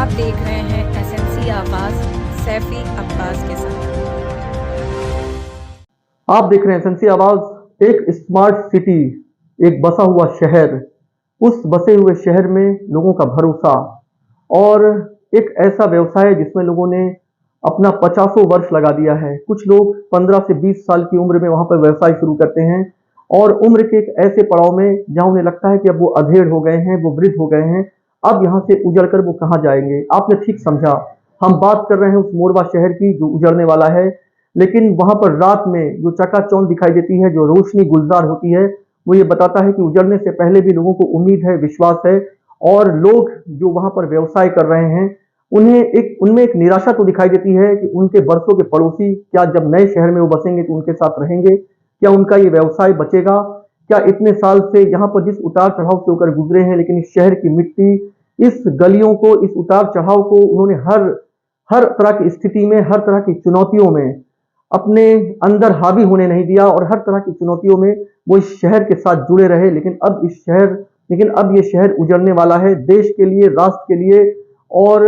आप देख रहे हैं एसएमसी आवाज सैफी अब्बास के साथ। आप देख रहे हैं एसएमसी आवाज। एक स्मार्ट सिटी, एक बसा हुआ शहर, उस बसे हुए शहर में लोगों का भरोसा और एक ऐसा व्यवसाय जिसमें लोगों ने अपना 50 वर्ष लगा दिया है। कुछ लोग 15 से 20 साल की उम्र में वहां पर व्यवसाय शुरू करते हैं और उम्र के एक ऐसे पड़ाव में जहां उन्हें लगता है कि अब वो अधेड़ हो गए हैं, वो वृद्ध हो गए हैं, अब यहाँ से उजड़ कर वो कहाँ जाएंगे। आपने ठीक समझा, हम बात कर रहे हैं उस मोरवा शहर की जो उजड़ने वाला है। लेकिन वहां पर रात में जो चकाचौंध दिखाई देती है, जो रोशनी गुलजार होती है, वो ये बताता है कि उजड़ने से पहले भी लोगों को उम्मीद है, विश्वास है। और लोग जो वहां पर व्यवसाय कर रहे हैं उनमें एक निराशा तो दिखाई देती है कि उनके बरसों के पड़ोसी क्या जब नए शहर में वो बसेंगे तो उनके साथ रहेंगे, क्या उनका ये व्यवसाय बचेगा, क्या इतने साल से यहाँ पर जिस उतार चढ़ाव से होकर गुजरे हैं, लेकिन इस शहर की मिट्टी, इस गलियों को, इस उतार चढ़ाव को उन्होंने हर तरह की स्थिति में, हर तरह की चुनौतियों में अपने अंदर हावी होने नहीं दिया और हर तरह की चुनौतियों में वो इस शहर के साथ जुड़े रहे। लेकिन अब ये शहर उजड़ने वाला है। देश के लिए, राष्ट्र के लिए और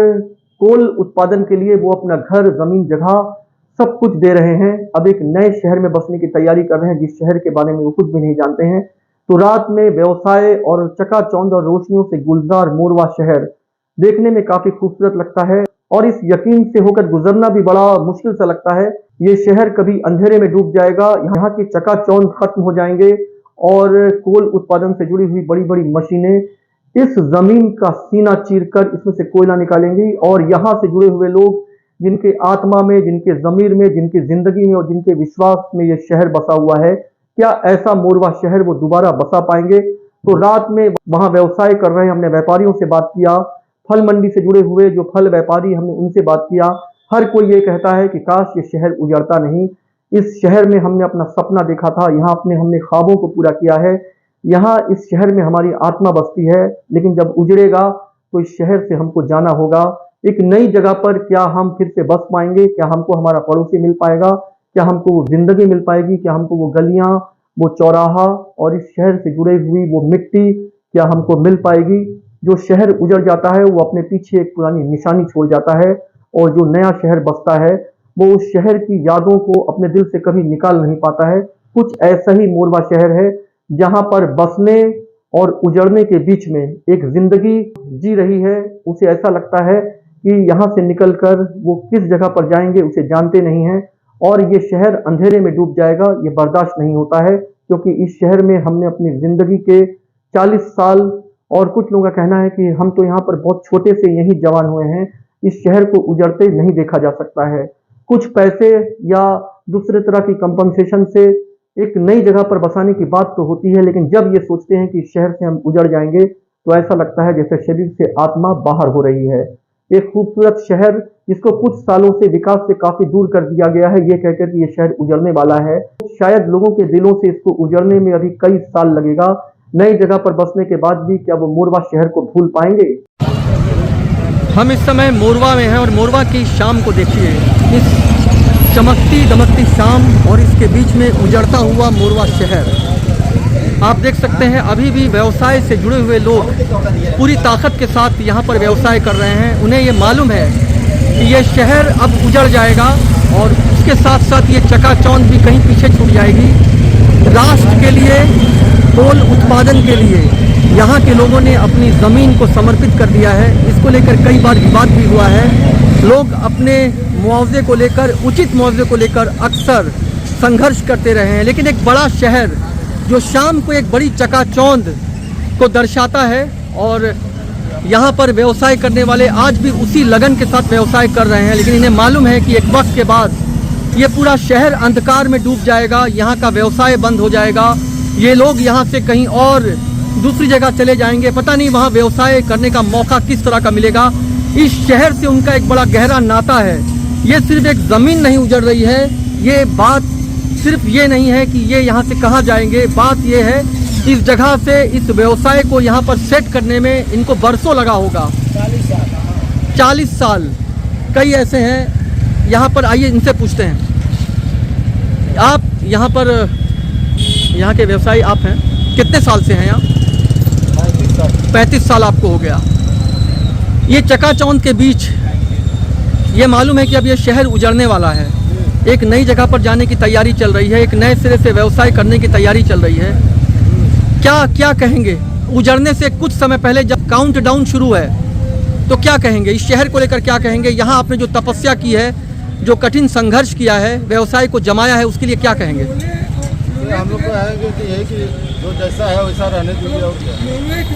कोल उत्पादन के लिए वो अपना घर, जमीन, जगह सब कुछ दे रहे हैं। अब एक नए शहर में बसने की तैयारी कर रहे हैं जिस शहर के बारे में वो कुछ भी नहीं जानते हैं। तो रात में व्यवसाय और चकाचौंध और रोशनियों से गुलजार मोरवा शहर देखने में काफी खूबसूरत लगता है और इस यकीन से होकर गुजरना भी बड़ा मुश्किल सा लगता है। ये शहर कभी अंधेरे में डूब जाएगा, यहाँ की चकाचौंध खत्म हो जाएंगे और कोल उत्पादन से जुड़ी हुई बड़ी बड़ी मशीनें इस जमीन का सीना चीरकर इसमें से कोयला निकालेंगी और यहाँ से जुड़े हुए लोग जिनके आत्मा में, जिनके जमीर में, जिनकी जिंदगी में और जिनके विश्वास में ये शहर बसा हुआ है, क्या ऐसा मोरवा शहर वो दोबारा बसा पाएंगे। तो रात में वहां व्यवसाय कर रहे हैं, हमने व्यापारियों से बात किया, फल मंडी से जुड़े हुए जो फल व्यापारी, हमने उनसे बात किया। हर कोई ये कहता है कि काश ये शहर उजड़ता नहीं। इस शहर में हमने अपना सपना देखा था, यहाँ हमने ख्वाबों को पूरा किया है, यहाँ इस शहर में हमारी आत्मा बसती है। लेकिन जब उजड़ेगा तो इस शहर से हमको जाना होगा। एक नई जगह पर क्या हम फिर से बस पाएंगे, क्या हमको हमारा पड़ोसी मिल पाएगा, क्या हमको वो जिंदगी मिल पाएगी, क्या हमको वो गलियां, वो चौराहा और इस शहर से जुड़ी हुई वो मिट्टी क्या हमको मिल पाएगी। जो शहर उजड़ जाता है वो अपने पीछे एक पुरानी निशानी छोड़ जाता है और जो नया शहर बसता है वो उस शहर की यादों को अपने दिल से कभी निकाल नहीं पाता है। कुछ ऐसा ही मोरवा शहर है जहां पर बसने और उजड़ने के बीच में एक जिंदगी जी रही है। उसे ऐसा लगता है कि यहाँ से निकलकर वो किस जगह पर जाएंगे उसे जानते नहीं हैं और ये शहर अंधेरे में डूब जाएगा, ये बर्दाश्त नहीं होता है। क्योंकि इस शहर में हमने अपनी जिंदगी के 40 साल और कुछ लोगों का कहना है कि हम तो यहाँ पर बहुत छोटे से यही जवान हुए हैं, इस शहर को उजड़ते नहीं देखा जा सकता है। कुछ पैसे या दूसरे तरह की कंपनसेशन से एक नई जगह पर बसाने की बात तो होती है, लेकिन जब ये सोचते हैं कि इस शहर से हम उजड़ जाएंगे तो ऐसा लगता है जैसे शरीर से आत्मा बाहर हो रही है। एक खूबसूरत शहर जिसको कुछ सालों से विकास से काफी दूर कर दिया गया है, ये कहकर कि ये शहर उजड़ने वाला है। शायद लोगों के दिलों से इसको उजड़ने में अभी कई साल लगेगा। नई जगह पर बसने के बाद भी क्या वो मोरवा शहर को भूल पाएंगे। हम इस समय मोरवा में हैं और मोरवा की शाम को देखिए, इस चमकती दमकती शाम और इसके बीच में उजड़ता हुआ मोरवा शहर। आप देख सकते हैं अभी भी व्यवसाय से जुड़े हुए लोग पूरी ताकत के साथ यहाँ पर व्यवसाय कर रहे हैं। उन्हें ये मालूम है कि ये शहर अब उजड़ जाएगा और उसके साथ साथ ये चकाचौंध भी कहीं पीछे छूट जाएगी। राष्ट्र के लिए, कोल उत्पादन के लिए यहाँ के लोगों ने अपनी ज़मीन को समर्पित कर दिया है। इसको लेकर कई बार विवाद भी हुआ है। लोग अपने मुआवजे को लेकर, उचित मुआवजे को लेकर अक्सर संघर्ष करते रहे हैं। लेकिन एक बड़ा शहर जो शाम को एक बड़ी चकाचौंध को दर्शाता है और यहाँ पर व्यवसाय करने वाले आज भी उसी लगन के साथ व्यवसाय कर रहे हैं। लेकिन इन्हें मालूम है कि एक वक्त के बाद ये पूरा शहर अंधकार में डूब जाएगा, यहाँ का व्यवसाय बंद हो जाएगा, ये लोग यहाँ से कहीं और दूसरी जगह चले जाएंगे। पता नहीं वहाँ व्यवसाय करने का मौका किस तरह का मिलेगा। इस शहर से उनका एक बड़ा गहरा नाता है। ये सिर्फ एक ज़मीन नहीं उजड़ रही है, ये बात सिर्फ ये नहीं है कि ये यहाँ से कहाँ जाएंगे। बात ये है इस जगह से, इस व्यवसाय को यहाँ पर सेट करने में इनको बरसों लगा होगा, 40 साल। कई ऐसे हैं यहाँ पर, आइए इनसे पूछते हैं। आप यहाँ पर, यहाँ के व्यवसायी आप हैं, कितने साल से हैं यहाँ? 35 साल आपको हो गया। ये चकाचौंध के बीच ये मालूम है कि अब ये शहर उजड़ने वाला है, एक नई जगह पर जाने की तैयारी चल रही है, एक नए सिरे से व्यवसाय करने की तैयारी चल रही है। क्या कहेंगे उजड़ने से कुछ समय पहले जब काउंट डाउन शुरू है तो क्या कहेंगे इस शहर को लेकर, क्या कहेंगे? यहाँ आपने जो तपस्या की है, जो कठिन संघर्ष किया है, व्यवसाय को जमाया है, उसके लिए क्या कहेंगे? हम लोग को आएंगे कि यही कि जो जैसा है वैसा रहने दीजिए और क्या।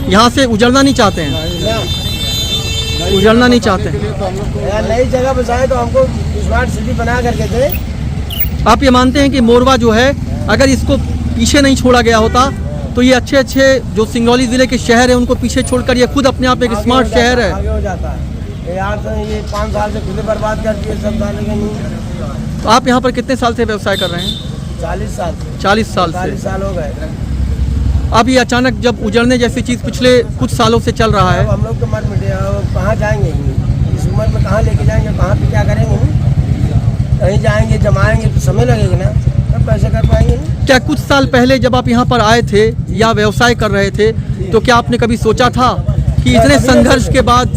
यहाँ से उजड़ना नहीं चाहते हैं, उजड़ना नहीं चाहते हैं। तो हम लोग को नई जगह बसाए तो हमको स्मार्ट सिटी बना करके दे। आप ये मानते हैं कि मोरवा जो है अगर इसको पीछे नहीं छोड़ा गया होता तो ये अच्छे अच्छे जो सिंगरौली ज़िले के शहर हैं उनको पीछे छोड़कर ये खुद अपने आप एक स्मार्ट शहर है। आगे हो जाता है यार, तो ये 5 साल से खुद बर्बाद कर दिए सब साल के नहीं। तो आप यहाँ पर कितने साल से व्यवसाय कर रहे हैं? 40 साल 40 साल से। 40 साल हो गए। अब ये अचानक जब उजड़ने जैसी चीज़ पिछले कुछ सालों से चल रहा है, अब हम लोग तो मर मिटे, कहाँ जाएंगे इस उम्र में, कहाँ लेके जाएंगे, कहाँ पे क्या करेंगे? कहीं जाएंगे जमाएंगे तो समय लगेगा ना, तब पैसे कर पाएंगे नहीं। क्या कुछ साल पहले जब आप यहाँ पर आए थे या व्यवसाय कर रहे थे तो क्या आपने कभी सोचा था कि इतने संघर्ष के बाद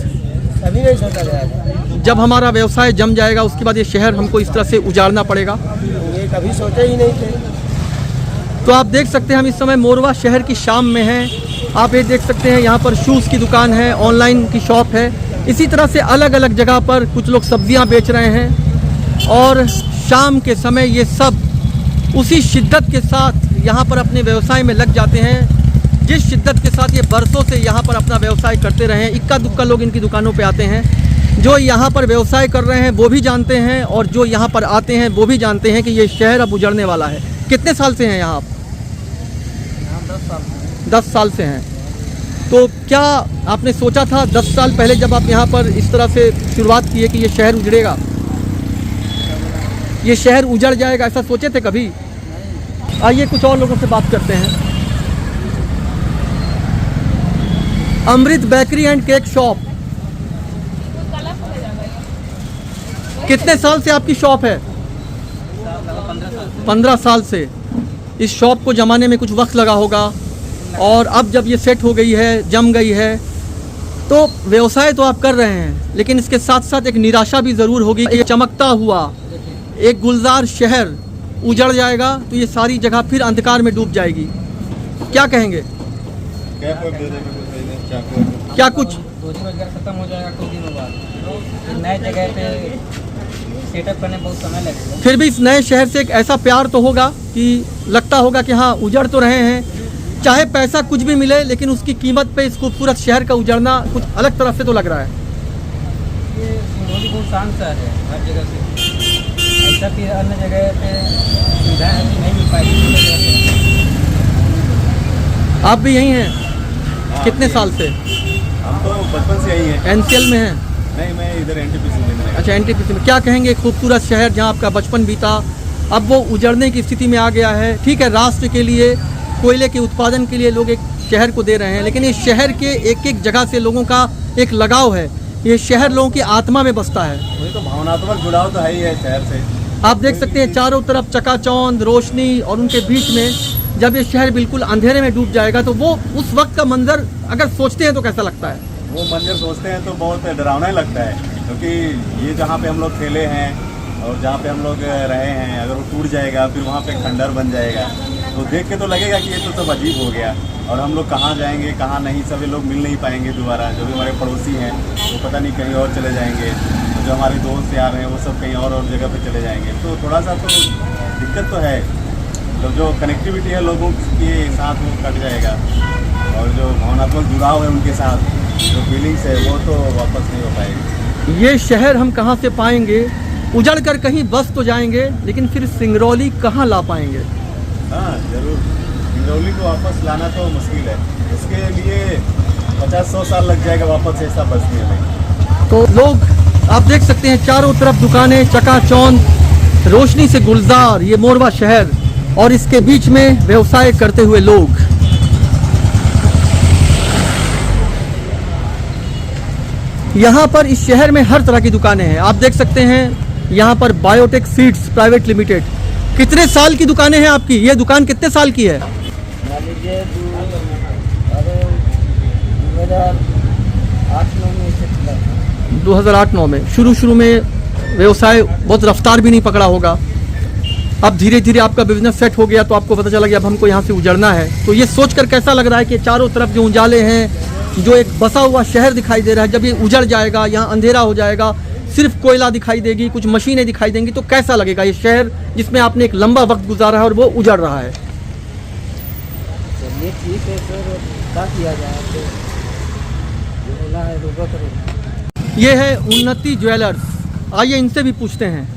कभी नहीं सोचा गया था। जब हमारा व्यवसाय जम जाएगा उसके बाद ये शहर हमको इस तरह से उजाड़ना पड़ेगा? ये कभी सोचे ही नहीं थे। तो आप देख सकते हैं हम इस समय मोरवा शहर की शाम में हैं। आप ये देख सकते हैं यहाँ पर शूज़ की दुकान है, ऑनलाइन की शॉप है, इसी तरह से अलग अलग जगह पर कुछ लोग सब्जियाँ बेच रहे हैं और शाम के समय ये सब उसी शिद्दत के साथ यहाँ पर अपने व्यवसाय में लग जाते हैं जिस शिद्दत के साथ ये बरसों से यहाँ पर अपना व्यवसाय करते रहे हैं। इक्का दुक्का लोग इनकी दुकानों पे आते हैं। जो यहाँ पर व्यवसाय कर रहे हैं वो भी जानते हैं और जो यहाँ पर आते हैं वो भी जानते हैं कि ये शहर अब उजड़ने वाला है। कितने साल से हैं यहाँ आप? 10 साल से हैं। तो क्या आपने सोचा था 10 साल पहले जब आप यहाँ पर इस तरह से शुरुआत की है कि ये शहर उजड़ेगा, ये शहर उजड़ जाएगा, ऐसा सोचे थे कभी? आइए कुछ और लोगों से बात करते हैं। अमृत बेकरी एंड केक शॉप, कितने साल से आपकी शॉप है? 15 साल से। इस शॉप को जमाने में कुछ वक्त लगा होगा और अब जब ये सेट हो गई है, जम गई है, तो व्यवसाय तो आप कर रहे हैं लेकिन इसके साथ साथ एक निराशा भी ज़रूर होगी। ये चमकता हुआ एक गुलजार शहर उजड़ जाएगा तो ये सारी जगह फिर अंधकार में डूब जाएगी। क्या कहेंगे? क्या कुछ रोजगार खत्म हो जाएगा कुछ दिनों बाद, फिर नए जगह पे सेटअप करने में बहुत समय लगेगा। फिर भी इस नए शहर से एक ऐसा प्यार तो होगा कि लगता होगा कि हाँ उजड़ तो रहे हैं, चाहे पैसा कुछ भी मिले लेकिन उसकी कीमत पे इस खूबसूरत शहर का उजड़ना कुछ अलग तरह से तो लग रहा है। ये सिंगरौली बहुत शांत शहर है हर जगह से, ऐसा फिर अन्य जगह पे सुविधाएं नहीं मिल पाएगी। आप भी यहीं हैं? कितने साल से? हम तो बचपन से यही हैं। एनसीएल में हैं? नहीं, मैं इधर एनटीपीसी में हूं। अच्छा, एनटीपीसी में। क्या कहेंगे खूबसूरत शहर जहाँ आपका बचपन बीता अब वो उजड़ने की स्थिति में आ गया है। ठीक है, राष्ट्र के लिए, कोयले के उत्पादन के लिए लोग एक शहर को दे रहे हैं लेकिन इस शहर के एक एक जगह से लोगों का एक लगाव है। ये शहर लोगों की आत्मा में बसता है। वही तो भावनात्मक जुड़ाव तो है ही है शहर से। आप देख सकते हैं चारों तरफ चकाचौंध, रोशनी और उनके बीच में जब ये शहर बिल्कुल अंधेरे में डूब जाएगा तो वो उस वक्त का मंजर अगर सोचते हैं तो कैसा लगता है? वो मंजर सोचते हैं तो बहुत डरावना ही लगता है, क्योंकि ये जहाँ पे हम लोग खेले हैं और जहाँ पे हम लोग रहे हैं, अगर वो टूट जाएगा फिर वहाँ पे खंडर बन जाएगा तो देख के तो लगेगा कि ये तो सब अजीब हो गया और हम लोग कहाँ जाएंगे कहाँ नहीं, सभी लोग मिल नहीं पाएंगे दोबारा। जो भी हमारे पड़ोसी हैं वो पता नहीं कहीं और चले जाएंगे, और जो हमारे दोस्त यार हैं वो सब कहीं और जगह पे चले जाएंगे। तो थोड़ा सा तो दिक्कत तो है, तो जो कनेक्टिविटी है लोगों के साथ वो कट जाएगा और जो भावनात्मक जुड़ाव है उनके साथ, जो फीलिंग्स है वो तो वापस नहीं हो पाएगी। ये शहर हम कहाँ से पाएंगे? उजड़ कर कहीं बस तो जाएंगे लेकिन फिर सिंगरौली कहाँ ला पाएंगे? हाँ जरूर, सिंगरौली को वापस लाना तो मुश्किल है, उसके लिए 50-100 साल लग जाएगा वापस ऐसा बसने में। तो लोग आप देख सकते हैं चारों तरफ दुकानें, चकाचौंध, रोशनी से गुलजार ये मोरवा शहर और इसके बीच में व्यवसाय करते हुए लोग। यहाँ पर इस शहर में हर तरह की दुकानें हैं। आप देख सकते हैं यहाँ पर बायोटेक सीड्स प्राइवेट लिमिटेड। कितने साल की दुकानें हैं आपकी? ये दुकान कितने साल की है? मान लीजिए 2008-9 में से 2008-9 में शुरू में व्यवसाय बहुत रफ्तार भी नहीं पकड़ा होगा। अब धीरे धीरे आपका बिजनेस सेट हो गया तो आपको पता चला कि अब हमको यहाँ से उजड़ना है। तो ये सोचकर कैसा लग रहा है कि चारों तरफ जो उजाले हैं, जो एक बसा हुआ शहर दिखाई दे रहा है, जब ये उजड़ जाएगा, यहाँ अंधेरा हो जाएगा, सिर्फ कोयला दिखाई देगी, कुछ मशीनें दिखाई देंगी, तो कैसा लगेगा ये शहर जिसमें आपने एक लंबा वक्त गुजारा है और वो उजड़ रहा है। चलिए ठीक है सर, क्या किया जाए, तो जो बोला है रोका करें। ये है उन्नति ज्वेलर्स। आइए इनसे भी पूछते हैं,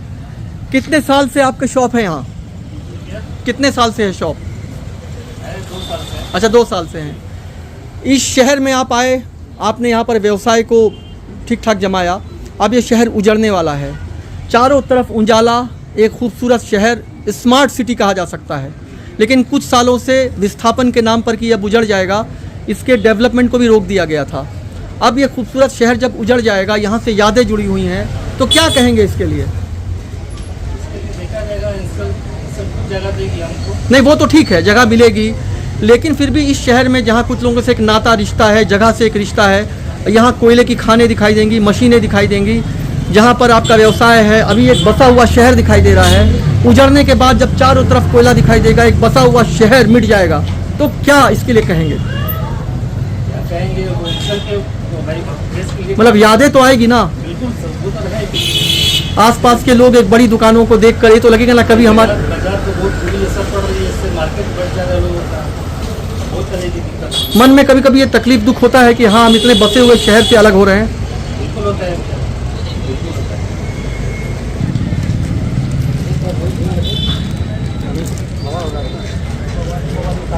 कितने साल से आपका शॉप है यहाँ? कितने साल से है शॉप? 2 साल से। अच्छा, 2 साल से हैं। इस शहर में आप आए, आपने यहाँ पर व्यवसाय को ठीक ठाक जमाया, अब ये शहर उजड़ने वाला है। चारों तरफ उजाला, एक खूबसूरत शहर, स्मार्ट सिटी कहा जा सकता है। लेकिन कुछ सालों से विस्थापन के नाम पर कि यह उजड़ जाएगा, इसके डेवलपमेंट को भी रोक दिया गया था। अब ये खूबसूरत शहर जब उजड़ जाएगा, यहाँ से यादें जुड़ी हुई हैं, तो क्या कहेंगे इसके लिए? देखा जाएगा, सब जगह देगी हमको। नहीं, वो तो ठीक है, जगह मिलेगी, लेकिन फिर भी इस शहर में जहाँ कुछ लोगों से एक नाता रिश्ता है, जगह से एक रिश्ता है, यहाँ कोयले की खानें दिखाई देंगी, मशीनें दिखाई देंगी, जहाँ पर आपका व्यवसाय है। अभी एक बसा हुआ शहर दिखाई दे रहा है, उजड़ने के बाद जब चारों तरफ कोयला दिखाई देगा, एक बसा हुआ शहर मिट जाएगा, तो क्या इसके लिए कहेंगे? क्या कहेंगे, वो इंसान के वो भाई देश के लिए मतलब यादें तो आएगी ना, बिल्कुल सब वो तो रहेगी। आसपास के लोग एक बड़ी दुकानों को देख कर ये तो लगेगा ना कभी हमारे बाजार तो बहुत बुरी असर पड़ रही है, इससे मार्केट बढ़ जा रहा है, लोगों का बहुत तरह की दिक्कत। मन में कभी कभी ये तकलीफ दुख होता है कि हाँ, हम इतने बसे हुए शहर से अलग हो रहे हैं। बिल्कुल होता है, बिल्कुल होता है।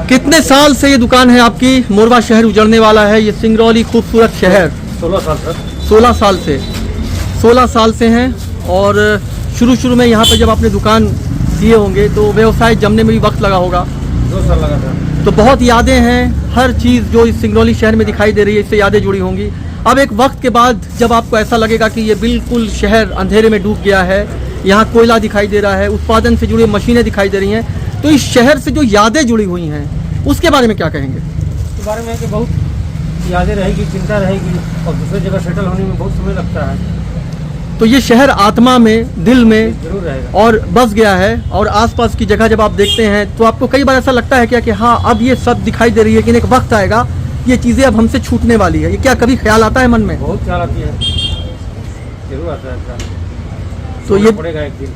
कितने साल से ये दुकान है आपकी? मोरवा शहर उजड़ने वाला है, ये सिंगरौली खूबसूरत शहर 16 साल सर। 16 साल से 16 साल से हैं। और शुरू में यहाँ पर जब आपने दुकान किए होंगे तो व्यवसाय जमने में भी वक्त लगा होगा। 2 साल लगा था। तो बहुत यादें हैं, हर चीज़ जो इस सिंगरौली शहर में दिखाई दे रही है, इससे यादें जुड़ी होंगी। अब एक वक्त के बाद जब आपको ऐसा लगेगा कि ये बिल्कुल शहर अंधेरे में डूब गया है, यहाँ कोयला दिखाई दे रहा है, उत्पादन से जुड़ी मशीनें दिखाई दे रही हैं, तो इस शहर से जो यादें जुड़ी हुई हैं उसके बारे में क्या कहेंगे? इसके बारे में कि बहुत यादें रहेगी, चिंता रहेगी, और दूसरी जगह सेटल होने में बहुत समय लगता है। तो ये शहर आत्मा में, दिल में जरूर रहेगा। और बस गया है। और आसपास की जगह जब आप देखते हैं तो आपको कई बार ऐसा लगता है क्या कि हाँ, अब ये सब दिखाई दे रही है, लेकिन एक वक्त आएगा ये चीज़ें अब हमसे छूटने वाली है। ये क्या कभी ख्याल आता है मन में? बहुत ख्याल आती है, जरूर आता है ख्याल। तो ये पड़ेगा एक दिन।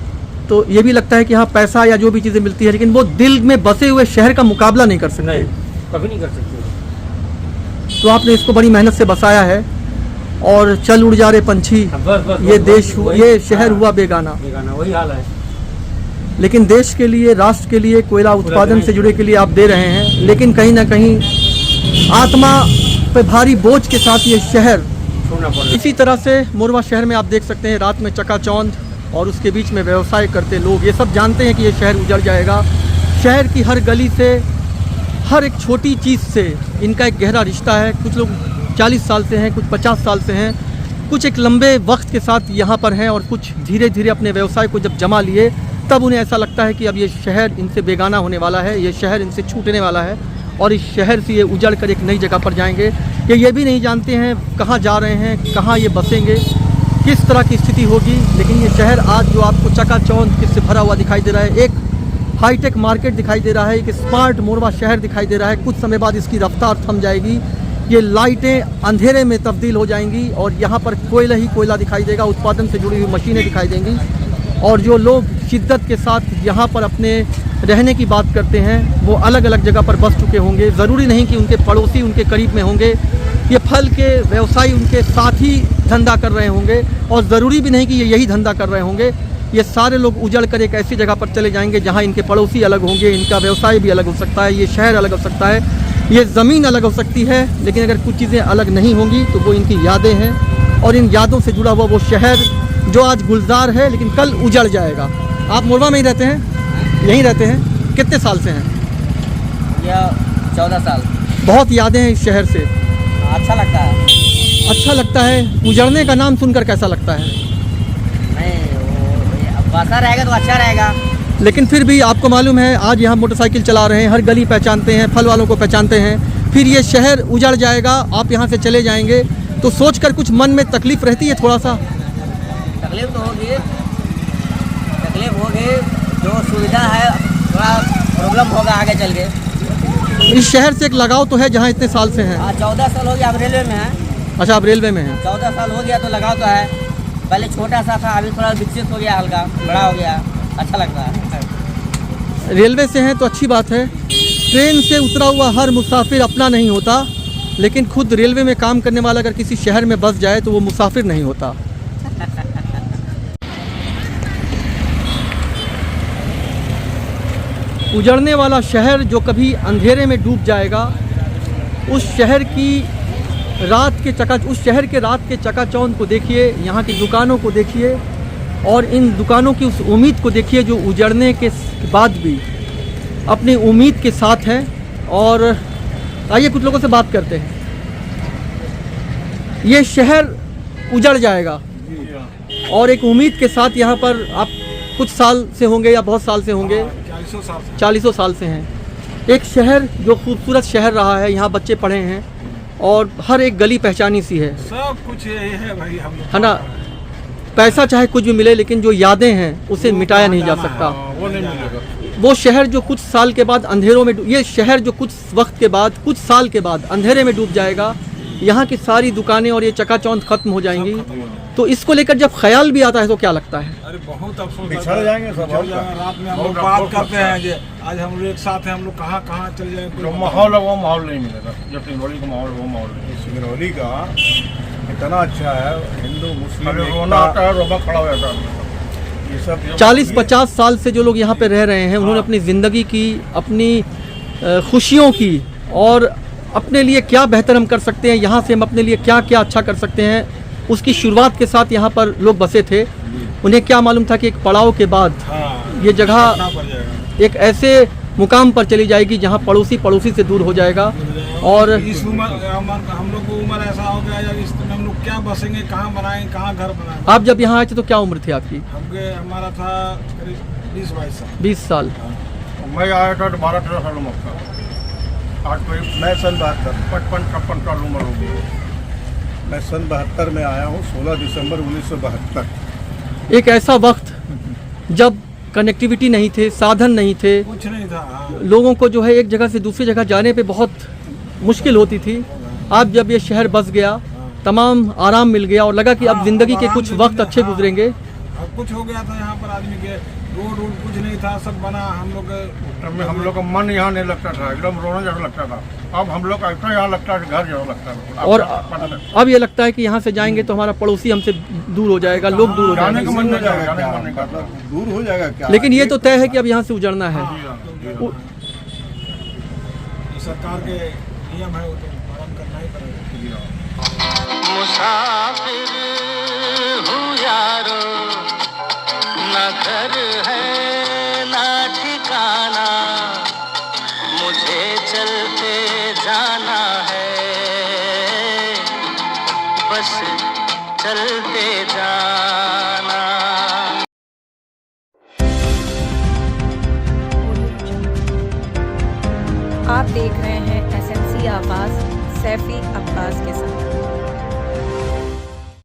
तो ये भी लगता है कि हाँ, पैसा या जो भी चीज़ें मिलती है, लेकिन वो दिल में बसे हुए शहर का मुकाबला नहीं कर सकते। नहीं, कभी नहीं कर सकते। तो आपने इसको बड़ी मेहनत से बसाया है। और चल उड़ जा रहे पंछी, बस ये बस, देश वही- ये शहर हाँ, हुआ बेगाना। बेगाना, वही हाल है। लेकिन देश के लिए, राष्ट्र के लिए, कोयला उत्पादन से जुड़े के लिए आप दे रहे हैं, लेकिन कहीं ना कहीं आत्मा पे भारी बोझ के साथ ये शहर छोड़ना पड़ रहा है। इसी तरह से मोरवा शहर में आप देख सकते हैं, रात में चकाचौंध और उसके बीच में व्यवसाय करते लोग, ये सब जानते हैं कि ये शहर उजड़ जाएगा। शहर की हर गली से, हर एक छोटी चीज़ से इनका एक गहरा रिश्ता है। कुछ लोग 40 साल से हैं, कुछ 50 साल से हैं, कुछ एक लंबे वक्त के साथ यहाँ पर हैं, और कुछ धीरे धीरे अपने व्यवसाय को जब जमा लिए तब उन्हें ऐसा लगता है कि अब ये शहर इनसे बेगाना होने वाला है, ये शहर इनसे छूटने वाला है, और इस शहर से ये उजड़ कर एक नई जगह पर जाएंगे। ये भी नहीं जानते हैं कहाँ जा रहे हैं, कहाँ ये बसेंगे, किस तरह की स्थिति होगी। लेकिन ये शहर आज जो आपको चकाचौंध किससे भरा हुआ दिखाई दे रहा है, एक हाईटेक मार्केट दिखाई दे रहा है, एक स्मार्ट मोरवा शहर दिखाई दे रहा है, कुछ समय बाद इसकी रफ्तार थम जाएगी, ये लाइटें अंधेरे में तब्दील हो जाएंगी, और यहाँ पर कोयला ही कोयला दिखाई देगा, उत्पादन से जुड़ी हुई मशीनें दिखाई देंगी। और जो लोग शिद्दत के साथ यहाँ पर अपने रहने की बात करते हैं, वो अलग अलग जगह पर बस चुके होंगे। ज़रूरी नहीं कि उनके पड़ोसी उनके करीब में होंगे, ये फल के व्यवसायी उनके साथ ही धंधा कर रहे होंगे, और ज़रूरी भी नहीं कि ये यही धंधा कर रहे होंगे। ये सारे लोग उजड़ कर एक ऐसी जगह पर चले जाएंगे जहाँ इनके पड़ोसी अलग होंगे, इनका व्यवसाय भी अलग हो सकता है, ये शहर अलग हो सकता है, ये ज़मीन अलग हो सकती है। लेकिन अगर कुछ चीज़ें अलग नहीं होंगी तो वो इनकी यादें हैं, और इन यादों से जुड़ा हुआ वो शहर जो आज गुलजार है लेकिन कल उजड़ जाएगा। आप मोरवा में ही रहते हैं? यहीं रहते हैं? कितने साल से हैं? या 14 साल। बहुत यादें हैं इस शहर से। अच्छा लगता है। अच्छा लगता है। उजड़ने का नाम सुनकर कैसा लगता है? नहीं, वो बसा रहेगा तो अच्छा रहेगा। लेकिन फिर भी आपको मालूम है, आज यहाँ मोटरसाइकिल चला रहे हैं, हर गली पहचानते हैं, फल वालों को पहचानते हैं, फिर ये शहर उजड़ जाएगा, आप यहाँ से चले जाएंगे, तो सोचकर कुछ मन में तकलीफ रहती है थोड़ा सा? तकलीफ तो होगी, जो सुविधा है थोड़ा प्रॉब्लम होगा आगे चल के। इस शहर से एक लगाव तो है जहाँ इतने साल से हैं? 14 साल हो गया, अब रेलवे में है। अच्छा, आप रेलवे में हैं। 14 साल हो गया तो लगाव तो है। पहले छोटा सा था, अभी थोड़ा विकसित हो गया, हल्का बड़ा हो गया, अच्छा लगता है। रेलवे से हैं तो अच्छी बात है। ट्रेन से उतरा हुआ हर मुसाफिर अपना नहीं होता, लेकिन खुद रेलवे में काम करने वाला अगर किसी शहर में बस जाए तो वो मुसाफिर नहीं होता। उजड़ने वाला शहर जो कभी अंधेरे में डूब जाएगा, उस शहर के रात के चकाचौंध को देखिए, यहाँ की दुकानों को देखिए और इन दुकानों की उस उम्मीद को देखिए जो उजड़ने के बाद भी अपनी उम्मीद के साथ है। और आइए कुछ लोगों से बात करते हैं। ये शहर उजड़ जाएगा और एक उम्मीद के साथ यहाँ पर आप कुछ साल से होंगे या बहुत साल से होंगे, 40 साल से हैं। एक शहर जो खूबसूरत शहर रहा है, यहाँ बच्चे पढ़े हैं और हर एक गली पहचानी सी है, सब कुछ यही है भाई, हम लोग है ना। पैसा चाहे कुछ भी मिले, लेकिन जो यादें हैं उसे मिटाया नहीं जा सकता। वो नहीं मिलेगा। वो शहर जो कुछ साल के बाद अंधेरों में ये शहर जो कुछ वक्त के बाद, कुछ साल के बाद अंधेरे में डूब जाएगा। यहाँ की सारी दुकानें और ये चकाचौंध खत्म हो जाएंगी। तो इसको लेकर जब ख्याल भी आता है तो क्या लगता है? अरे बहुत अफसोस, बिछड़ जाएंगे सब। रात में हम लोग बात करते हैं कि आज हम लोग एक साथ हैं, हम लोग कहाँ कहाँ चल जाएंगे। जो माहौल है वो माहौल नहीं मिलेगा, जो सिंगरौली का माहौल वो माहौल नहीं। सिंगरौली का इतना अच्छा है, हिंदू मुस्लिम अरे रोना आता है, रोना खड़ा हो जाता है। ये सब 40-50 साल से जो लोग यहाँ पे रह रहे हैं, उन्होंने अपनी ज़िंदगी की, अपनी खुशियों की और अपने लिए क्या बेहतर हम कर सकते हैं, यहाँ से हम अपने लिए क्या क्या अच्छा कर सकते हैं, उसकी शुरुआत के साथ यहाँ पर लोग बसे थे। उन्हें क्या मालूम था कि एक पड़ाव के बाद ये जगह एक ऐसे मुकाम पर चली जाएगी जहाँ पड़ोसी से दूर हो जाएगा। और इस उम्र हम लोग को उम्र ऐसा हो गया यार, इस में हम लोग क्या बसेंगे, कहाँ बनाएंगे, कहाँ घर बनाएंगे। आप जब यहाँ आए थे तो क्या उम्र थी आपकी? हमारा था करीब 20-22 साल। 20 साल। मैं आया था 12-13 साल उम्र का। आज करीब मैं सन 72 55 साल उम्र होगी। मैं सन 72 में आया हूँ, 16 दिसंबर 1972। एक ऐसा वक्त जब कनेक्टिविटी नहीं थे, साधन नहीं थे, कुछ नहीं था। हाँ। लोगों को जो है एक जगह से दूसरी जगह जाने पे बहुत मुश्किल होती थी। अब जब ये शहर बस गया, तमाम आराम मिल गया और लगा कि अब ज़िंदगी के कुछ वक्त अच्छे गुजरेंगे। अब कुछ हो गया था यहाँ पर आदमी के, रोड कुछ नहीं था, सब बना। हम लोग का मन यहाँ नहीं लगता था, एकदम रोना जैसा लगता था। अब हम लोग ऐसा यहाँ लगता है, घर जैसा लगता है। और अब ये लगता है कि यहाँ से जाएंगे तो हमारा पड़ोसी हमसे दूर हो जाएगा, लोग दूर हो जाने जाएंगे। का मन नहीं जाएगा, जाने का मन नहीं करता। दूर हो जाएगा क्या? लेकिन ये तो तय है कि अब यहाँ से उजड़ना है। सरकार के नियम है, वो तो पालन करना ही पड़ेगा। मुसाफिर हूँ यारो, ना घर है ना ठिकाना, मुझे चलते जाना है, बस चलते जाना। आप देख रहे हैं SMC आवाज़ सैफी अब्बास के साथ।